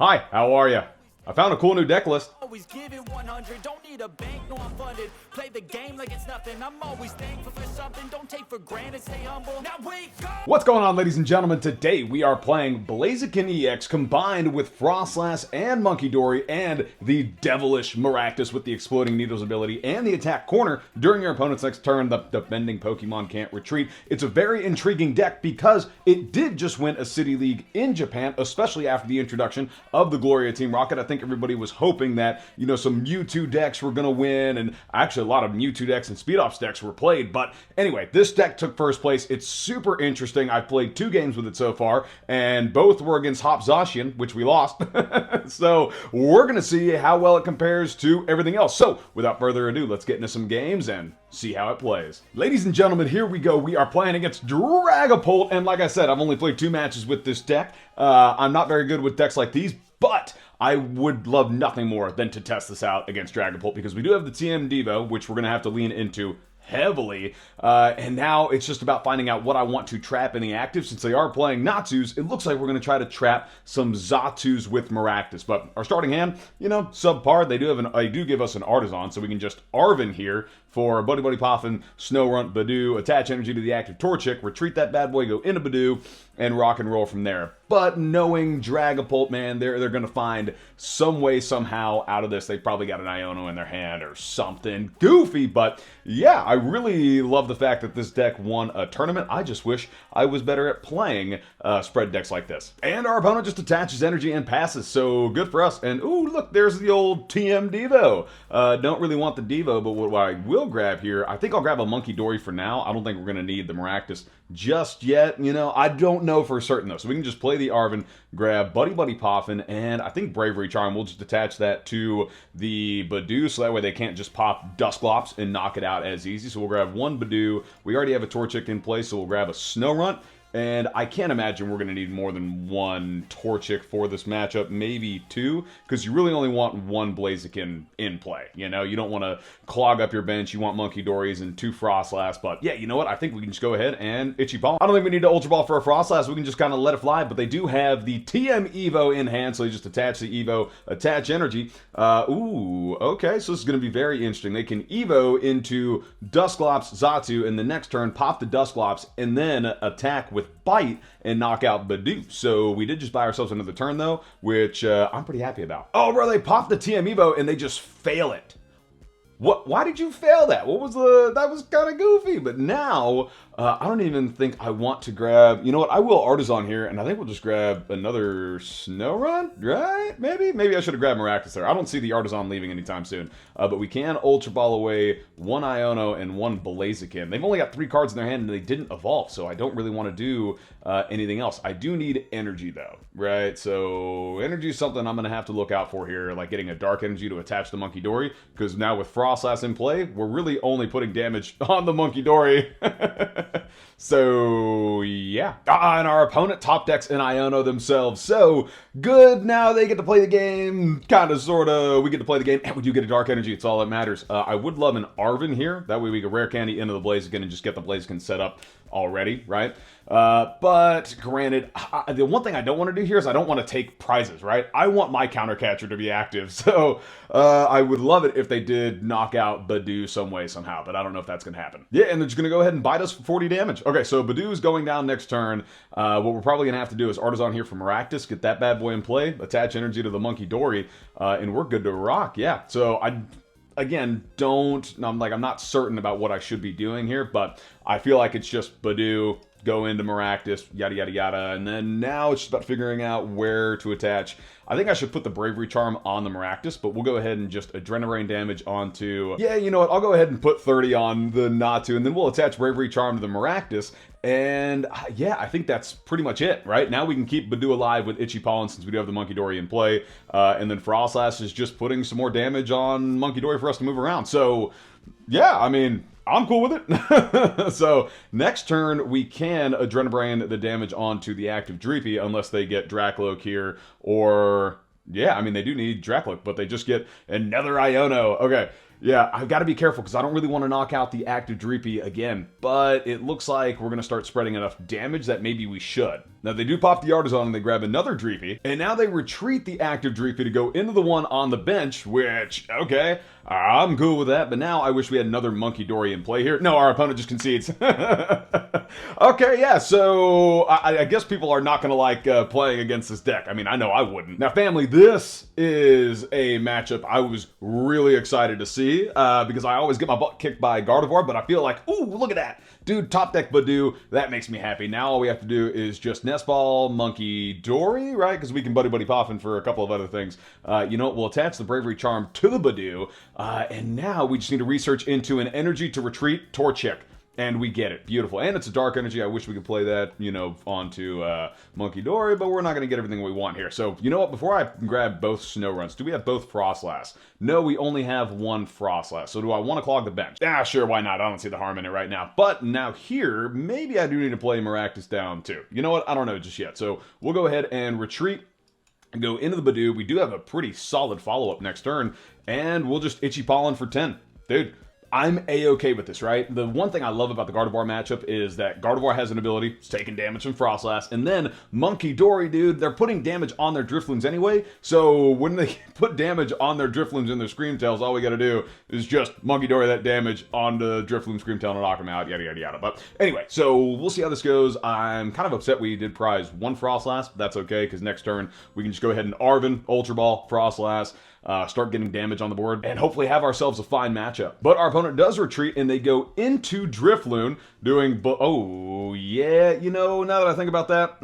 Hi, how are you? I found a cool new deck list. Always give it 100, don't need a bank, no I'm funded. Play the game like it's nothing, I'm always thankful for something. Don't take for granted, stay humble. Now wake up! What's going on, ladies and gentlemen? Today we are playing Blaziken EX combined with Froslass and Munkidori and the devilish Maractus with the Exploding Needles ability and the attack corner during your opponent's next turn. The defending Pokemon can't retreat. It's a very intriguing deck because it did just win a City League in Japan, especially after the introduction of the Gloria Team Rocket. I think everybody was hoping that, you know, some Mewtwo decks were going to win, and actually a lot of Mewtwo decks and Speed Ops decks were played. But anyway, this deck took first place. It's super interesting. I've played 2 games with it so far, and both were against Hop Zacian, which we lost. So we're going to see how well it compares to everything else. So without further ado, let's get into some games and see how it plays. Ladies and gentlemen, here we go. We are playing against Dragapult, and like I said, I've only played 2 matches with this deck. I'm not very good with decks like these, but I would love nothing more than to test this out against Dragapult because we do have the TM Devo, which we're going to have to lean into heavily, and now it's just about finding out what I want to trap in the active. Since they are playing Natsus, it looks like we're going to try to trap some Zatus with Maractus. But our starting hand, you know, subpar. They do give us an Artisan, so we can just Arven here for Buddy-Buddy Poffin, Snorunt, Budew, attach energy to the active Torchic, retreat that bad boy, go into Budew, and rock and roll from there. But knowing Dragapult, man, they're going to find some way, somehow out of this. They probably got an Iono in their hand or something goofy. But yeah, I really love the fact that this deck won a tournament. I just wish I was better at playing spread decks like this. And our opponent just attaches energy and passes, so good for us. And ooh, look, there's the old TM Devo. Don't really want the Devo, but what I will grab here, I think I'll grab a Munkidori for now. I don't think we're going to need the Maractus just yet. You know, I don't know for certain though, so we can just play the Arven, grab Buddy-Buddy Poffin, and I think Bravery Charm. We'll just attach that to the Budew, so that way they can't just pop Dusclops and knock it out as easy. So we'll grab 1 Budew. We already have a Torchic in place, so we'll grab a Snorunt. And I can't imagine we're going to need more than 1 Torchic for this matchup, maybe 2, because you really only want 1 Blaziken in play. You know, you don't want to clog up your bench. You want Munkidoris and 2 Froslass. But yeah, you know what? I think we can just go ahead and Itchy Ball. I don't think we need to Ultra Ball for a Froslass. We can just kind of let it fly. But they do have the TM Evo in hand, so you just attach the Evo, attach energy. Ooh, okay, so this is going to be very interesting. They can Evo into Dusclops, Zatu, and the next turn pop the Dusclops, and then attack with Bite and knock out Budew. So we did just buy ourselves another turn though, which I'm pretty happy about. Oh bro, they popped the TM Evo and they just fail it. What? Why did you fail that? What was that was kind of goofy. But now, I don't even think I want to grab, you know what, I will Artisan here, and I think we'll just grab another Snorunt, right? Maybe I should have grabbed Maractus there. I don't see the Artisan leaving anytime soon. But we can Ultra Ball away 1 Iono and 1 Blaziken. They've only got 3 cards in their hand, and they didn't evolve, so I don't really want to do anything else. I do need energy, though, right? So energy is something I'm going to have to look out for here, like getting a Dark Energy to attach the Munkidori, because now with Froslass in play, we're really only putting damage on the Munkidori. So yeah, and our opponent top decks an Iono themselves, so good. Now they get to play the game, kind of, sort of. We get to play the game, and we do get a Dark Energy. It's all that matters. I would love an Arven here. That way we can rare candy into the Blaziken and just get the Blaziken set up already, right? But granted, the one thing I don't want to do here is I don't want to take prizes, right? I want my counter catcher to be active, so I would love it if they did knock out Budew some way, somehow, but I don't know if that's going to happen. Yeah, and they're just going to go ahead and bite us for 40 damage. Okay, so Budew's going down next turn. What we're probably going to have to do is Artisan here for Maractus, get that bad boy in play, attach energy to the Munkidori, and we're good to rock. Yeah, so again, I'm not certain about what I should be doing here, but I feel like it's just Budew, go into Maractus, yada, yada, yada, and then now it's just about figuring out where to attach. I think I should put the Bravery Charm on the Maractus, but we'll go ahead and just Adrenaline damage onto... Yeah, you know what? I'll go ahead and put 30 on the Natu, and then we'll attach Bravery Charm to the Maractus, and yeah, I think that's pretty much it, right? Now we can keep Budew alive with Itchy Pollen since we do have the Munkidori in play, and then Froslass is just putting some more damage on Munkidori for us to move around. So, yeah, I mean, I'm cool with it. So next turn, we can Adrenabrain the damage onto the active Dreepy unless they get Dracloak here, or... Yeah, I mean, they do need Dracloak, but they just get another Iono. Okay, Yeah, I've got to be careful because I don't really want to knock out the active Dreepy again, but it looks like we're going to start spreading enough damage that maybe we should. Now, they do pop the Artisan and they grab another Dreepy, and now they retreat the active Dreepy to go into the one on the bench, which, okay, I'm cool with that, but now I wish we had another Munkidori in play here. No, our opponent just concedes. Okay, yeah, so I guess people are not going to like playing against this deck. I mean, I know I wouldn't. Now, family, this is a matchup I was really excited to see because I always get my butt kicked by Gardevoir, but I feel like, ooh, look at that. Dude, top deck Budew, that makes me happy. Now all we have to do is just Nest Ball, Munkidori, right? Because we can Buddy-Buddy Poffin for a couple of other things. You know what? We'll attach the Bravery Charm to the Budew, and now we just need to research into an energy to retreat Torchic. And we get it. Beautiful. And it's a dark energy. I wish we could play that, you know, onto Munkidori, but we're not going to get everything we want here. So, you know what? Before I grab both Snowrunts, do we have both Froslass? No, we only have one Froslass. So do I want to clog the bench? Ah, sure, why not? I don't see the harm in it right now. But now here, maybe I do need to play Maractus down too. You know what? I don't know just yet. So we'll go ahead and retreat and go into the Budew. We do have a pretty solid follow-up next turn, and we'll just Itchy Pollen for 10. Dude, I'm A-okay with this, right? The one thing I love about the Gardevoir matchup is that Gardevoir has an ability, it's taking damage from Froslass, and then Munkidori, dude, they're putting damage on their Drifloons anyway, so when they put damage on their Drifloons and their Screamtails, all we gotta do is just Munkidori that damage onto Drifloon, Screamtail, and knock them out, yada, yada, yada. But anyway, so we'll see how this goes. I'm kind of upset we did prize one Froslass, but that's okay, because next turn we can just go ahead and Arven, Ultra Ball, Froslass, start getting damage on the board, and hopefully have ourselves a fine matchup. But our opponent does retreat, and they go into Drifloon, doing, oh, yeah, you know, now that I think about that,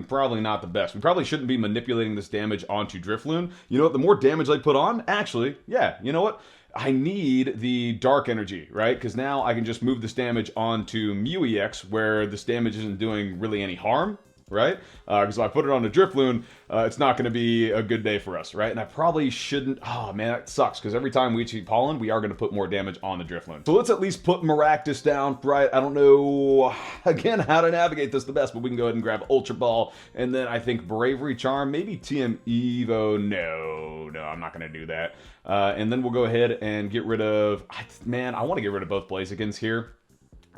probably not the best. We probably shouldn't be manipulating this damage onto Drifloon. You know what, the more damage they put on, actually, yeah, you know what? I need the dark energy, right? Because now I can just move this damage onto Mew EX, where this damage isn't doing really any harm, right? Because if I put it on a Drifloon, it's not going to be a good day for us, right? And I probably shouldn't. Oh man, that sucks, because every time we Itchy Pollen, we are going to put more damage on the Drifloon. So let's at least put Maractus down, right? I don't know, again, how to navigate this the best, but we can go ahead and grab Ultra Ball, and then I think Bravery Charm, maybe TM Evo. No, I'm not going to do that. And then we'll go ahead and get rid of, man, I want to get rid of both Blazikens here.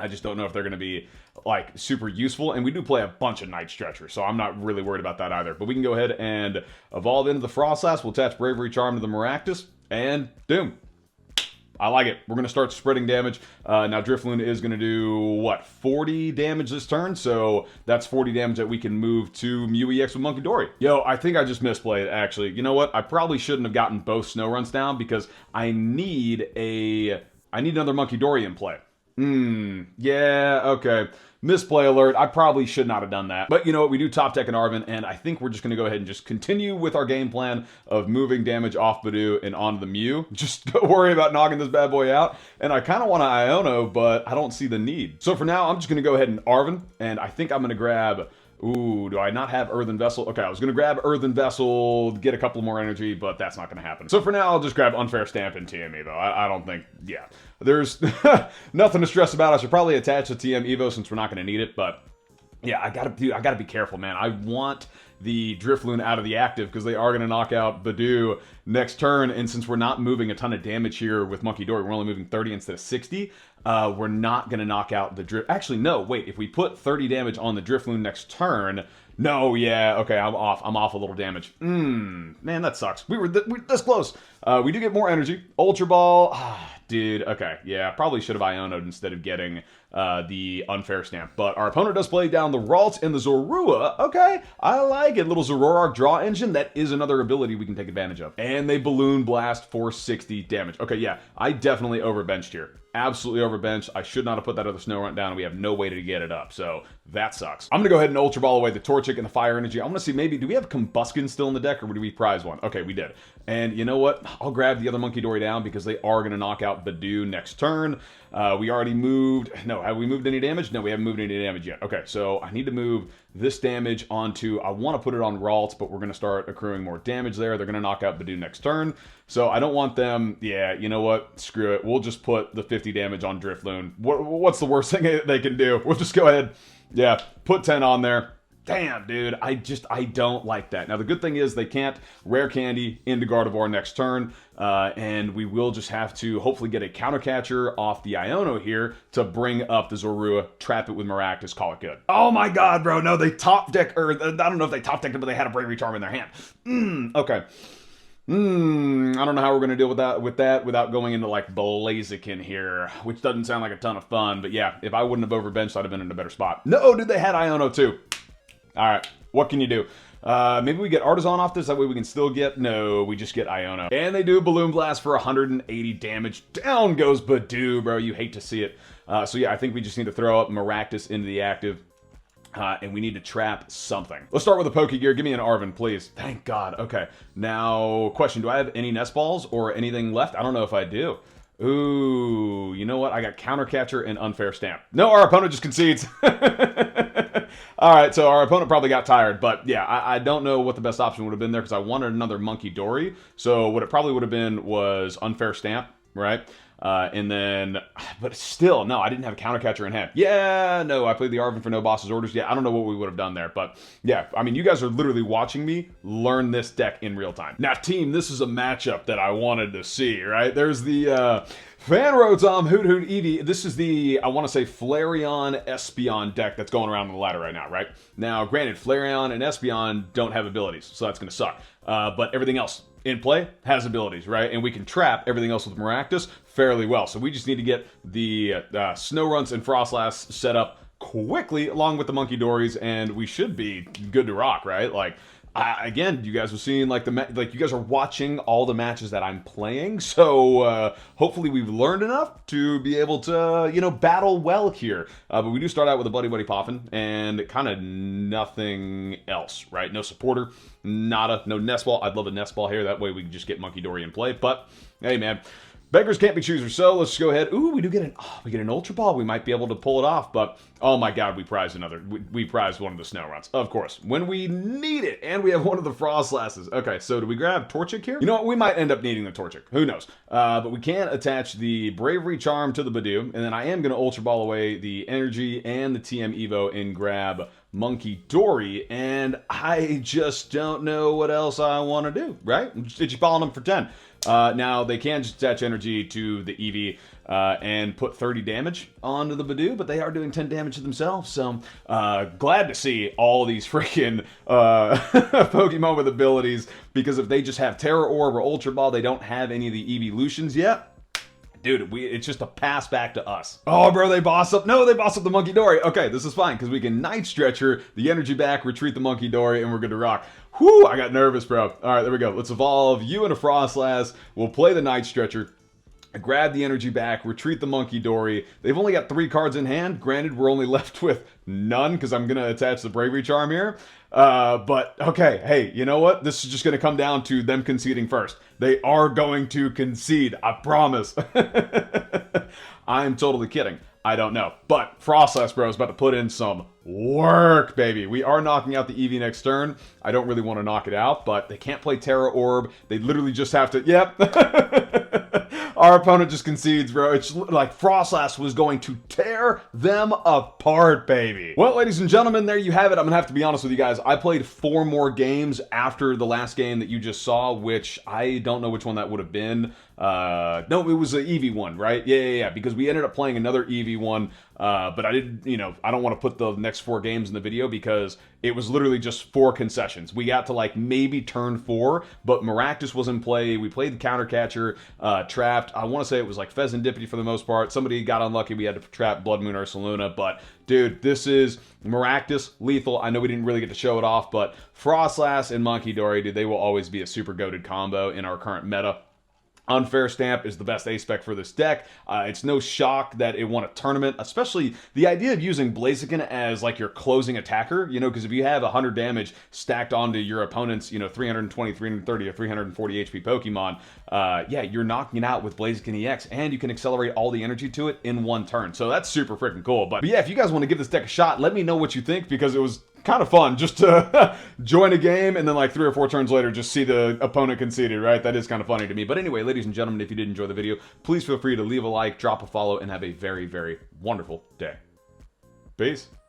I just don't know if they're going to be, like, super useful. And we do play a bunch of Night Stretchers, so I'm not really worried about that either. But we can go ahead and evolve into the Froslass. We'll attach Bravery Charm to the Maractus, and boom. I like it. We're going to start spreading damage. Now, Drifloon is going to do, what, 40 damage this turn? So that's 40 damage that we can move to Mew EX with Munkidori. Yo, I think I just misplayed, actually. You know what? I probably shouldn't have gotten both Snowrunts down because I need another Munkidori in play. Yeah, okay. Misplay alert. I probably should not have done that. But you know what? We do top deck and Arven, and I think we're just going to go ahead and just continue with our game plan of moving damage off Budew and onto the Mew. Just don't worry about knocking this bad boy out. And I kind of want to Iono, but I don't see the need. So for now, I'm just going to go ahead and Arven, and I think I'm going to grab... Ooh, do I not have Earthen Vessel? Okay, I was going to grab Earthen Vessel, get a couple more energy, but that's not going to happen. So for now, I'll just grab Unfair Stamp and TM Evo. I don't think, yeah. There's nothing to stress about. I should probably attach the TM Evo since we're not going to need it, but yeah, I gotta be careful, man. I want the Drifloon out of the active because they are going to knock out Budew next turn, and since we're not moving a ton of damage here with Munkidori, we're only moving 30 instead of 60, we're not going to knock out the Drift. Actually, no, wait, if we put 30 damage on the Drifloon next turn, no, yeah, okay, I'm off a little damage. Man, that sucks. We're this close. We do get more energy. Ultra Ball, dude, okay, yeah, probably should have Iono'd instead of getting the Unfair Stamp. But our opponent does play down the Ralts and the Zorua. Okay, I like it. Little Zoroark draw engine. That is another ability we can take advantage of. And they Balloon Blast for 60 damage. Okay, yeah, I definitely overbenched here. Absolutely overbenched. I should not have put that other Snorunt down. We have no way to get it up, so that sucks. I'm going to go ahead and Ultra Ball away the Torchic and the Fire Energy. I want to see maybe, do we have Combusken still in the deck, or do we prize one? Okay, we did. And you know what? I'll grab the other Munkidori down because they are going to knock out Budew next turn. We already moved... No, have we moved any damage? No, we haven't moved any damage yet. Okay, so I need to move this damage onto... I want to put it on Ralts, but we're going to start accruing more damage there. They're going to knock out Budew next turn. So I don't want them... Yeah, you know what? Screw it. We'll just put the 50 damage on Drifloon. What's the worst thing they can do? We'll just go ahead. Yeah, put 10 on there. Damn, dude, I don't like that. Now, the good thing is they can't rare candy into Gardevoir next turn, and we will just have to hopefully get a counter catcher off the Iono here to bring up the Zorua, trap it with Maractus, call it good. Oh my god, bro, no, they top deck, or I don't know if they top decked it, but they had a Bravery Charm in their hand. Okay. I don't know how we're going to deal with that without going into like Blaziken here, which doesn't sound like a ton of fun, but yeah, if I wouldn't have overbenched, I'd have been in a better spot. No, dude, they had Iono too. All right, what can you do? Maybe we get Artisan off this, that way we can still get... No, we just get Iono. And they do Balloon Blast for 180 damage. Down goes Budew, bro. You hate to see it. So yeah, I think we just need to throw up Maractus into the active. And we need to trap something. Let's start with the Pokégear. Give me an Arven, please. Thank God. Okay. Now, question. Do I have any Nest Balls or anything left? I don't know if I do. Ooh, you know what? I got Counter Catcher and Unfair Stamp. No, our opponent just concedes. All right, so our opponent probably got tired. But yeah, I don't know what the best option would have been there because I wanted another Munkidori. So what it probably would have been was Unfair Stamp, right? And then, but still, no, I didn't have a counter catcher in hand. Yeah, no, I played the Arven for no boss's orders. Yeah, I don't know what we would have done there, but yeah, I mean, you guys are literally watching me learn this deck in real time. Now, team, this is a matchup that I wanted to see, right? There's the, Fan Rotom Hoot Hoot Eevee. This is the, I want to say, Flareon Espeon deck that's going around on the ladder right now, right? Now, granted, Flareon and Espeon don't have abilities, so that's going to suck. But everything else in play has abilities, right? And we can trap everything else with Maractus fairly well. So we just need to get the Snowrunts and Froslass set up quickly along with the Munkidoris, and we should be good to rock, right? Like, again, you guys are seeing like you guys are watching all the matches that I'm playing, so hopefully we've learned enough to be able to, you know, battle well here. But we do start out with a Buddy-Buddy Poffin and kind of nothing else, right? No supporter, nada, no Nest Ball. I'd love a Nest Ball here. That way we can just get Munkidori in play. But hey, man. Beggars can't be choosers, so let's go ahead. Ooh, we do get an Ultra Ball. We might be able to pull it off, but oh my god, we prized another. We prized one of the Snoruns, of course, when we need it, and we have one of the Froslasses. Okay, so do we grab Torchic here? You know what? We might end up needing the Torchic. Who knows? But we can attach the Bravery Charm to the Budew, and then I am going to Ultra Ball away the Energy and the TM Evo and grab Munkidori, and I just don't know what else I want to do, right? Did you follow them for 10? Now, they can just attach energy to the Eevee and put 30 damage onto the Budew, but they are doing 10 damage to themselves, so glad to see all these freaking Pokemon with abilities, because if they just have Terra Orb or Ultra Ball, they don't have any of the Evolutions yet. Dude, it's just a pass back to us. Oh, bro, they boss up. No, they boss up the Munkidori. Okay, this is fine, because we can Night Stretcher the energy back, retreat the Munkidori, and we're good to rock. Whew, I got nervous, bro. All right, there we go. Let's evolve you into Froslass. We'll play the Night Stretcher. Grab the energy back, retreat the Munkidori. They've only got 3 cards in hand. Granted, we're only left with none because I'm going to attach the Bravery Charm here. But, okay, hey, you know what? This is just going to come down to them conceding first. They are going to concede, I promise. I'm totally kidding. I don't know. But Froslass, bro, is about to put in some work, baby. We are knocking out the Eevee next turn. I don't really want to knock it out, but they can't play Terra Orb. They literally just have to... Yep. Our opponent just concedes, bro. It's like Froslass was going to tear them apart, baby. Well, ladies and gentlemen, there you have it. I'm going to have to be honest with you guys. I played 4 more games after the last game that you just saw, which I don't know which one that would have been. No, it was an Eevee one, right? Yeah, because we ended up playing another Eevee one, but I didn't, you know, I don't want to put the next 4 games in the video because it was literally just 4 concessions. We got to like maybe turn 4, but Maractus was in play. We played the counter catcher, trapped. I want to say it was like Pheasantipity for the most part. Somebody got unlucky. We had to trap Blood Moon Ursaluna, but dude, this is Maractus, lethal. I know we didn't really get to show it off, but Froslass and Munkidori, dude, they will always be a super goated combo in our current meta. Unfair Stamp is the best A-Spec for this deck. It's no shock that it won a tournament, especially the idea of using Blaziken as like your closing attacker, you know, because if you have 100 damage stacked onto your opponent's, you know, 320, 330, or 340 HP Pokemon, yeah, you're knocking it out with Blaziken EX, and you can accelerate all the energy to it in 1 turn. So that's super freaking cool. But yeah, if you guys want to give this deck a shot, let me know what you think, because it was kind of fun just to join a game and then like 3 or 4 turns later just see the opponent conceded, right? That is kind of funny to me. But anyway, ladies and gentlemen, if you did enjoy the video, please feel free to leave a like, drop a follow, and have a very, very wonderful day. Peace.